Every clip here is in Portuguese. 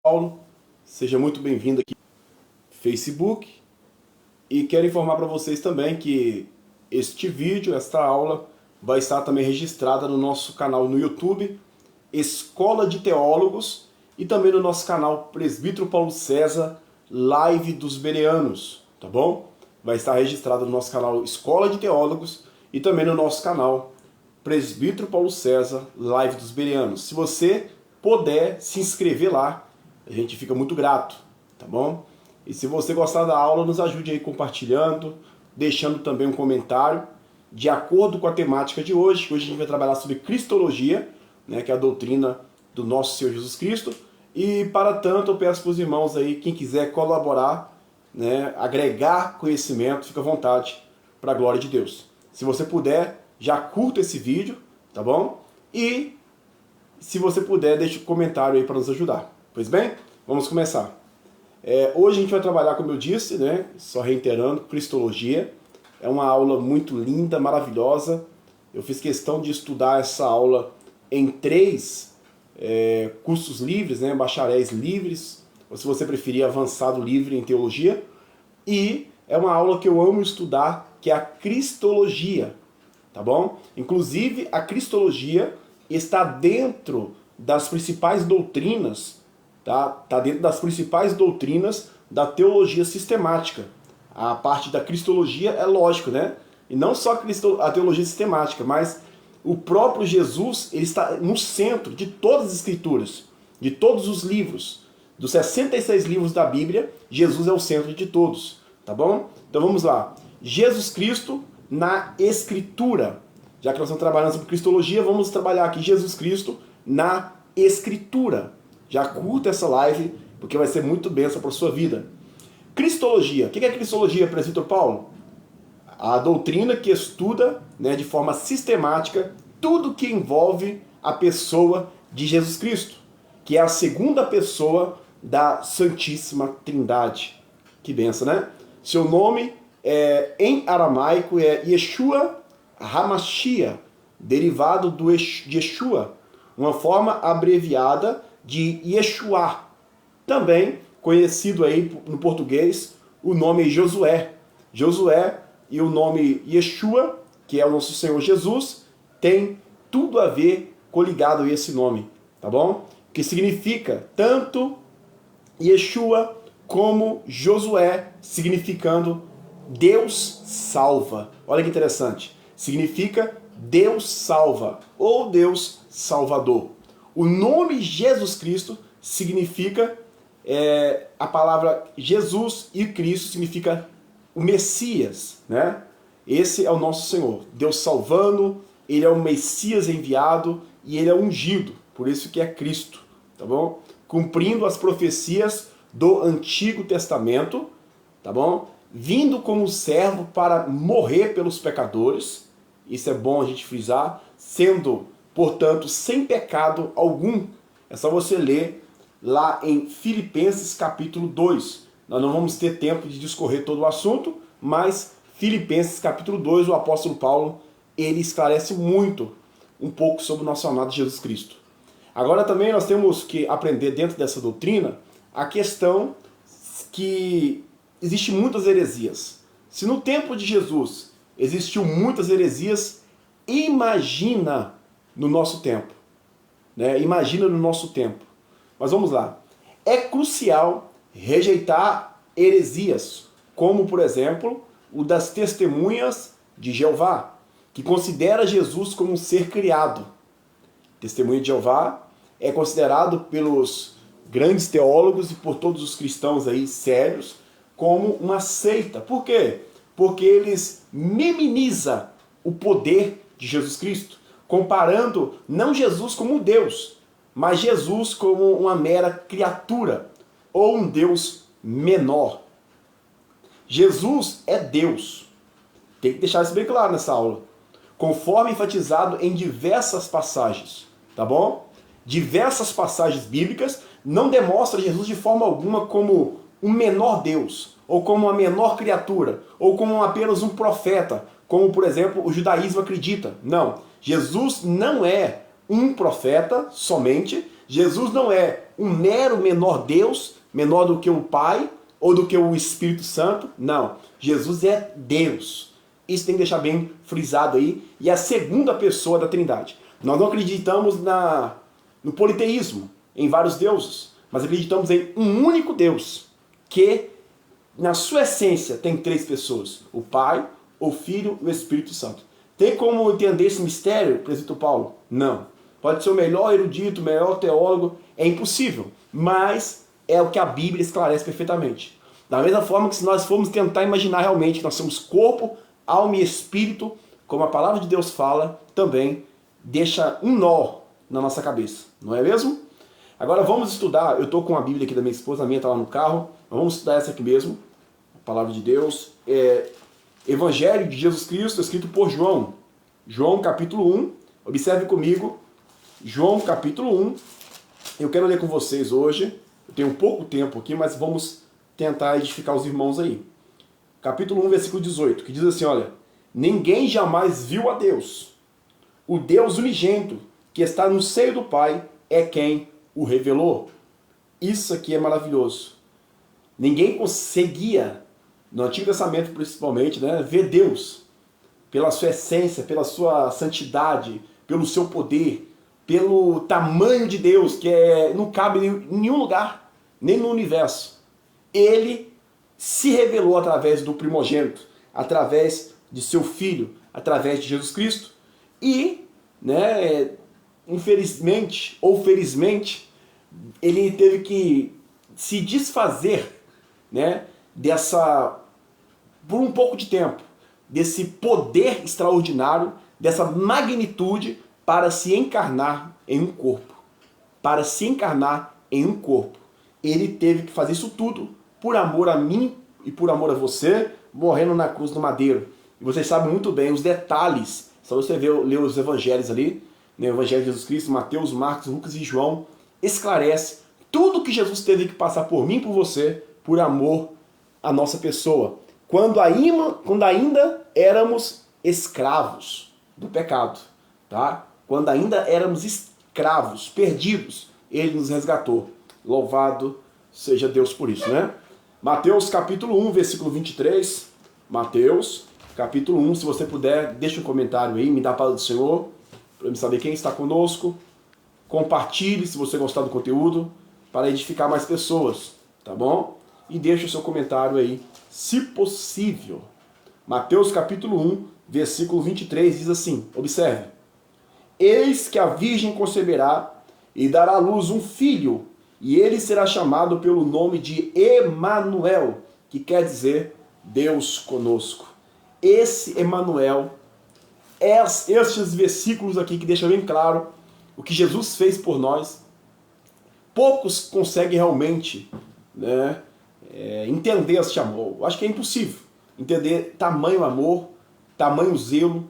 Paulo, seja muito bem-vindo aqui no Facebook e quero informar para vocês também que este vídeo, esta aula, vai estar também registrada no nosso canal no YouTube, Escola de Teólogos, e também no nosso canal Presbítero Paulo César, Live dos Bereanos, tá bom? Vai estar registrado no nosso canal Escola de Teólogos e também no nosso canal Presbítero Paulo César, Live dos Bereanos. Se você puder se inscrever lá, a gente fica muito grato, tá bom? E se você gostar da aula, nos ajude aí compartilhando, deixando também um comentário de acordo com a temática de hoje. Hoje a gente vai trabalhar sobre Cristologia, né, que é a doutrina do nosso Senhor Jesus Cristo. E para tanto eu peço para os irmãos aí, quem quiser colaborar, né, agregar conhecimento, fica à vontade, para a glória de Deus. Se você puder, já curta esse vídeo, tá bom? E se você puder, deixe um comentário aí para nos ajudar. Pois bem, vamos começar. Hoje a gente vai trabalhar, como eu disse, né, só reiterando, Cristologia. É uma aula muito linda, maravilhosa. Eu fiz questão de estudar essa aula em 3 cursos livres, né, bacharéis livres, ou se você preferir, avançado livre em teologia. E é uma aula que eu amo estudar, que é a Cristologia, tá bom? Inclusive, a Cristologia está dentro das principais doutrinas, tá dentro das principais doutrinas da teologia sistemática. A parte da Cristologia é lógico, né? E não só a teologia sistemática, mas o próprio Jesus, ele está no centro de todas as escrituras, de todos os livros. Dos 66 livros da Bíblia, Jesus é o centro de todos, tá bom? Então vamos lá. Jesus Cristo na Escritura. Já que nós estamos trabalhando sobre Cristologia, vamos trabalhar aqui Jesus Cristo na Escritura. Já curta essa live, porque vai ser muito bênção para a sua vida. Cristologia. O que é Cristologia, Presbítero Paulo? A doutrina que estuda, né, de forma sistemática tudo que envolve a pessoa de Jesus Cristo, que é a segunda pessoa da Santíssima Trindade. Que benção, né? Seu nome em aramaico é Yeshua HaMashiach, derivado de Yeshua, uma forma abreviada de Yeshua. Também conhecido aí no português o nome Josué. Josué e o nome Yeshua, que é o nosso Senhor Jesus, tem tudo a ver coligado a esse nome, tá bom? Que significa tanto Yeshua como Josué, significando Deus salva. Olha que interessante. Significa Deus salva ou Deus salvador. O nome Jesus Cristo significa, a palavra Jesus e Cristo significa o Messias, né? Esse é o nosso Senhor. Deus salvando, ele é o Messias enviado e ele é ungido. Por isso que é Cristo, tá bom? Cumprindo as profecias do Antigo Testamento, tá bom? Vindo como servo para morrer pelos pecadores. Isso é bom a gente frisar, sendo, portanto, sem pecado algum. É só você ler lá em Filipenses capítulo 2. Nós não vamos ter tempo de discorrer todo o assunto, mas Filipenses capítulo 2, o apóstolo Paulo, ele esclarece muito um pouco sobre o nosso amado Jesus Cristo. Agora também nós temos que aprender dentro dessa doutrina a questão que existem muitas heresias. Se no tempo de Jesus existiu muitas heresias, imagina no nosso tempo, né? Imagina no nosso tempo. Mas vamos lá. É crucial rejeitar heresias, como por exemplo o das testemunhas de Jeová, que considera Jesus como um ser criado. Testemunha de Jeová é considerado pelos grandes teólogos e por todos os cristãos aí sérios como uma seita. Por quê? Porque eles minimizam o poder de Jesus Cristo, comparando não Jesus como um Deus, mas Jesus como uma mera criatura, ou um Deus menor. Jesus é Deus. Tem que deixar isso bem claro nessa aula. Conforme enfatizado em diversas passagens, tá bom? Diversas passagens bíblicas não demonstram Jesus de forma alguma como um menor Deus, ou como uma menor criatura, ou como apenas um profeta, como, por exemplo, o judaísmo acredita. Não, Jesus não é um profeta somente. Jesus não é um mero menor Deus, menor do que o Pai ou do que o Espírito Santo. Não, Jesus é Deus. Isso tem que deixar bem frisado aí. E a segunda pessoa da Trindade. Nós não acreditamos no politeísmo, em vários deuses, mas acreditamos em um único Deus, que na sua essência tem três pessoas: o Pai, o Filho e o Espírito Santo. Tem como entender esse mistério, presbítero Paulo? Não. Pode ser o melhor erudito, o melhor teólogo, é impossível, mas é o que a Bíblia esclarece perfeitamente. Da mesma forma que se nós formos tentar imaginar realmente que nós somos corpo, alma e espírito, como a palavra de Deus fala, também deixa um nó na nossa cabeça, não é mesmo? Agora vamos estudar, eu estou com a Bíblia aqui da minha esposa, a minha está lá no carro, vamos estudar essa aqui mesmo, a palavra de Deus, Evangelho de Jesus Cristo, escrito por João, João capítulo 1, observe comigo, João capítulo 1, eu quero ler com vocês hoje, eu tenho pouco tempo aqui, mas vamos tentar edificar os irmãos aí. Capítulo 1, versículo 18, que diz assim, olha, ninguém jamais viu a Deus, o Deus unigênito, que está no seio do Pai, é quem o revelou. Isso aqui é maravilhoso. Ninguém conseguia, no Antigo Testamento principalmente, né, ver Deus pela sua essência, pela sua santidade, pelo seu poder, pelo tamanho de Deus, que não cabe em nenhum lugar, nem no universo. Ele se revelou através do primogênito, através de seu Filho, através de Jesus Cristo. E, né, infelizmente ou felizmente, ele teve que se desfazer, né, por um pouco de tempo, desse poder extraordinário, dessa magnitude, para se encarnar em um corpo. Para se encarnar em um corpo. Ele teve que fazer isso tudo por amor a mim e por amor a você, morrendo na cruz do madeiro. E vocês sabem muito bem os detalhes, só você ler os evangelhos ali, né, o Evangelho de Jesus Cristo, Mateus, Marcos, Lucas e João, esclarece tudo que Jesus teve que passar por mim e por você, por amor à nossa pessoa. Quando ainda éramos escravos do pecado, tá? Quando ainda éramos escravos, perdidos, ele nos resgatou. Louvado seja Deus por isso, né? Mateus capítulo 1, versículo 23. Mateus capítulo 1, se você puder, deixa um comentário aí, me dá a palavra do Senhor, para eu saber quem está conosco. Compartilhe se você gostar do conteúdo, para edificar mais pessoas, tá bom? E deixa o seu comentário aí, se possível. Mateus capítulo 1, versículo 23 diz assim, observe. Eis que a virgem conceberá e dará à luz um filho, e ele será chamado pelo nome de Emanuel, que quer dizer Deus conosco. Esse Emanuel, estes versículos aqui que deixam bem claro o que Jesus fez por nós, poucos conseguem realmente, né, entender este amor. Eu acho que é impossível entender tamanho amor, tamanho zelo,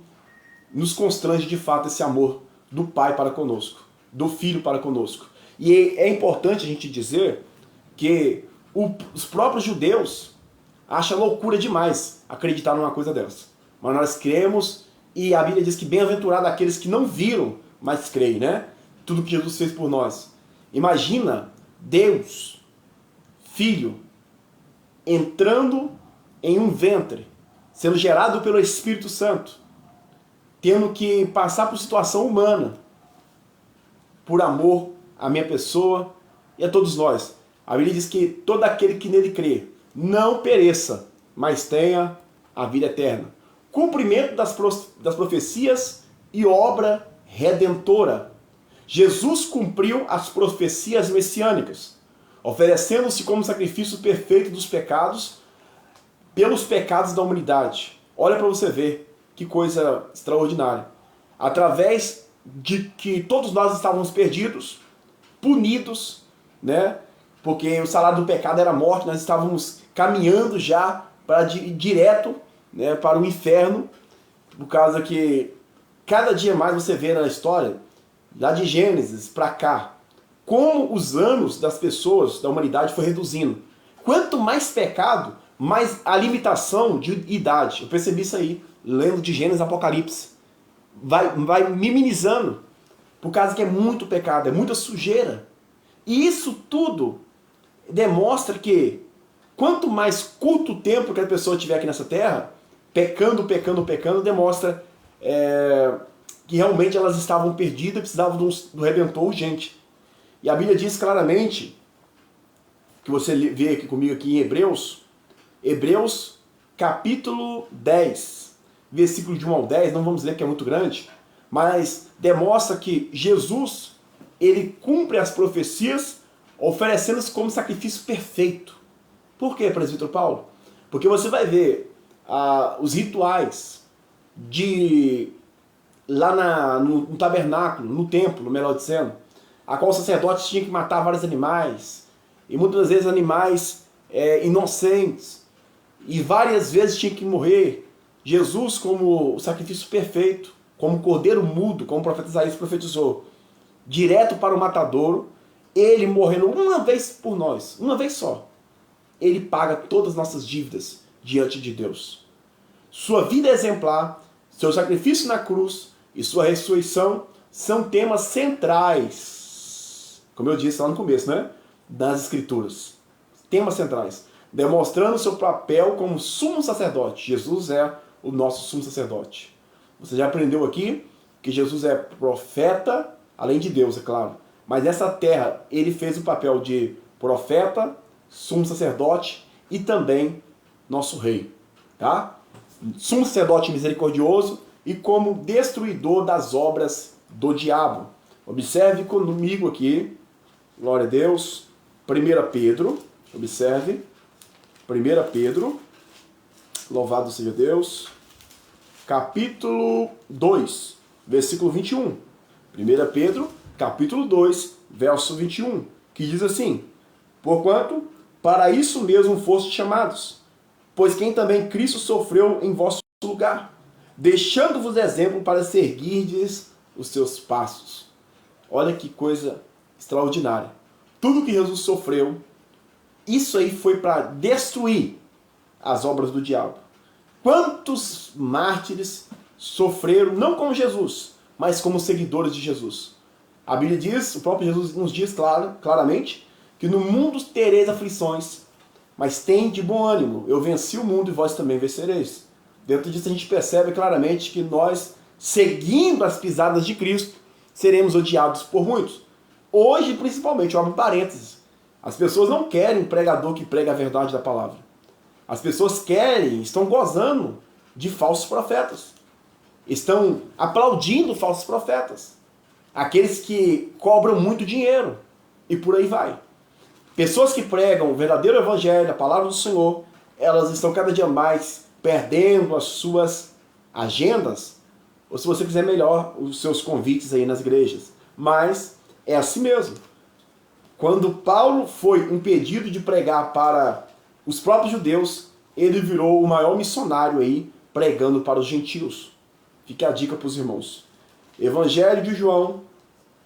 nos constrange de fato esse amor do Pai para conosco, do Filho para conosco. E é importante a gente dizer que os próprios judeus acham loucura demais acreditar numa coisa dessa. Mas nós cremos, e a Bíblia diz que bem-aventurado aqueles que não viram, mas creem, né? Tudo que Jesus fez por nós. Imagina Deus, Filho, entrando em um ventre, sendo gerado pelo Espírito Santo, tendo que passar por situação humana, por amor à minha pessoa e a todos nós. A Bíblia diz que todo aquele que nele crê não pereça, mas tenha a vida eterna. Cumprimento das profecias e obra redentora. Jesus cumpriu as profecias messiânicas, oferecendo-se como sacrifício perfeito dos pecados, pelos pecados da humanidade. Olha para você ver que coisa extraordinária. Através de que todos nós estávamos perdidos, punidos, né? Porque o salário do pecado era a morte, nós estávamos caminhando já para direto, né, para o inferno, por causa que cada dia mais você vê na história, lá de Gênesis para cá, como os anos das pessoas, da humanidade foi reduzindo. Quanto mais pecado, mais a limitação de idade. Eu percebi isso aí, lendo de Gênesis e Apocalipse. Vai minimizando. Por causa que é muito pecado, é muita sujeira. E isso tudo demonstra que quanto mais curto o tempo que a pessoa tiver aqui nessa terra, pecando, demonstra que realmente elas estavam perdidas e precisavam do Redentor urgente. E a Bíblia diz claramente, que você vê aqui comigo aqui em Hebreus capítulo 10, versículo de 1 ao 10, não vamos ler que é muito grande, mas demonstra que Jesus, ele cumpre as profecias oferecendo-se como sacrifício perfeito. Por quê, presbítero Paulo? Porque você vai ver os rituais lá no tabernáculo, no templo, melhor dizendo, a qual o sacerdote tinha que matar vários animais, e muitas vezes animais inocentes, e várias vezes tinha que morrer. Jesus, como o sacrifício perfeito, como cordeiro mudo, como o profeta Isaías profetizou, direto para o matadouro, ele morrendo uma vez por nós, uma vez só, ele paga todas as nossas dívidas diante de Deus. Sua vida exemplar, seu sacrifício na cruz e sua ressurreição são temas centrais, como eu disse lá no começo, né? Das Escrituras. Temas centrais, demonstrando seu papel como sumo sacerdote. Jesus é o nosso sumo sacerdote. Você já aprendeu aqui que Jesus é profeta, além de Deus, é claro. Mas nessa terra ele fez o papel de profeta, sumo sacerdote e também nosso rei. Tá? Sumo sacerdote misericordioso e como destruidor das obras do diabo. Observe comigo aqui, glória a Deus, 1 Pedro, observe, 1 Pedro, louvado seja Deus, capítulo 2, versículo 21. 1 Pedro, capítulo 2, verso 21, que diz assim: porquanto, para isso mesmo foste chamados, pois quem também Cristo sofreu em vosso lugar, deixando-vos exemplo para seguirdes os seus passos. Olha que coisa extraordinária. Tudo que Jesus sofreu, isso aí foi para destruir as obras do diabo. Quantos mártires sofreram, não como Jesus, mas como seguidores de Jesus? A Bíblia diz, o próprio Jesus nos diz claramente, que no mundo tereis aflições, mas tem de bom ânimo, eu venci o mundo e vós também vencereis. Dentro disso a gente percebe claramente que nós, seguindo as pisadas de Cristo, seremos odiados por muitos. Hoje, principalmente, eu abro parênteses, as pessoas não querem um pregador que prega a verdade da palavra. As pessoas estão gozando de falsos profetas. Estão aplaudindo falsos profetas. Aqueles que cobram muito dinheiro. E por aí vai. Pessoas que pregam o verdadeiro evangelho, a palavra do Senhor, elas estão cada dia mais perdendo as suas agendas, ou se você quiser melhor, os seus convites aí nas igrejas. Mas é assim mesmo. Quando Paulo foi impedido de pregar para os próprios judeus, ele virou o maior missionário aí, pregando para os gentios. Fica a dica para os irmãos. Evangelho de João,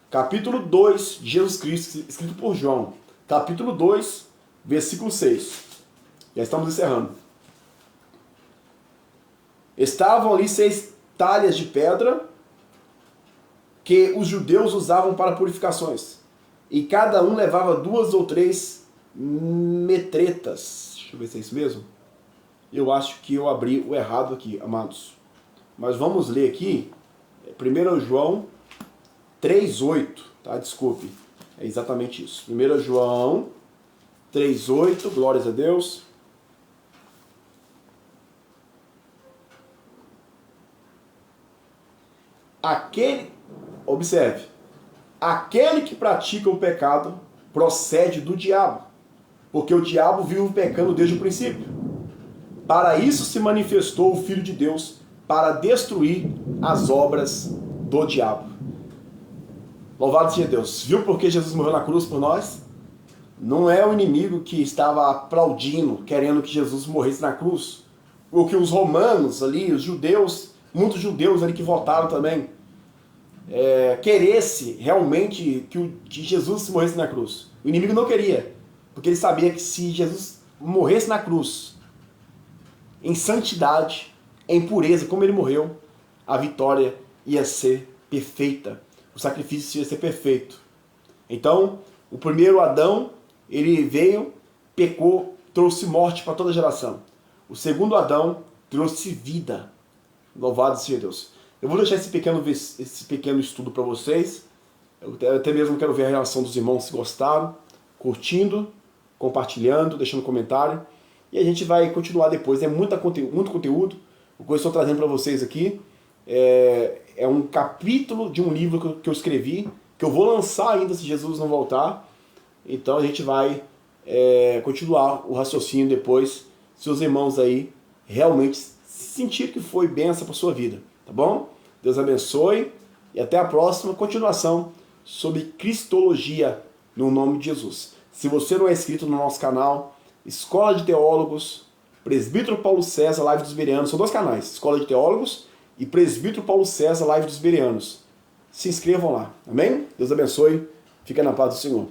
capítulo 2, de Jesus Cristo, escrito por João. Capítulo 2, versículo 6. Já estamos encerrando. Estavam ali 6 talhas de pedra que os judeus usavam para purificações. E cada um levava 2 ou 3 metretas. Deixa eu ver se é isso mesmo. Eu acho que eu abri o errado aqui, amados. Mas vamos ler aqui. 1 João 3,8. Tá? Desculpe. É exatamente isso. 1 João 3,8. Glórias a Deus. Observe. Aquele que pratica o pecado procede do diabo, porque o diabo vive pecando desde o princípio. Para isso se manifestou o Filho de Deus, para destruir as obras do diabo. Louvado seja Deus. Viu por que Jesus morreu na cruz por nós? Não é o inimigo que estava aplaudindo, querendo que Jesus morresse na cruz. Ou que os romanos ali, os judeus, muitos judeus ali que votaram também, queresse realmente que Jesus morresse na cruz. O inimigo não queria, porque ele sabia que se Jesus morresse na cruz, em santidade, em pureza, como ele morreu, a vitória ia ser perfeita. o sacrifício ia ser perfeito. Então, o primeiro Adão, ele veio, pecou, trouxe morte para toda geração. O segundo Adão trouxe vida. Louvado seja Deus. Eu vou deixar esse pequeno estudo para vocês. Eu até mesmo quero ver a reação dos irmãos, se gostaram, curtindo, compartilhando, deixando comentário. E a gente vai continuar depois. É muito conteúdo. O que eu estou trazendo para vocês aqui é um capítulo de um livro que eu escrevi, que eu vou lançar ainda se Jesus não voltar. Então a gente vai continuar o raciocínio depois, se os irmãos aí realmente sentirem que foi bênção para a sua vida. Tá bom? Deus abençoe e até a próxima continuação sobre Cristologia no nome de Jesus. Se você não é inscrito no nosso canal, Escola de Teólogos, Presbítero Paulo César, Live dos Bereanos, são dois canais, Escola de Teólogos e Presbítero Paulo César, Live dos Bereanos. Se inscrevam lá, amém? Deus abençoe, fica na paz do Senhor.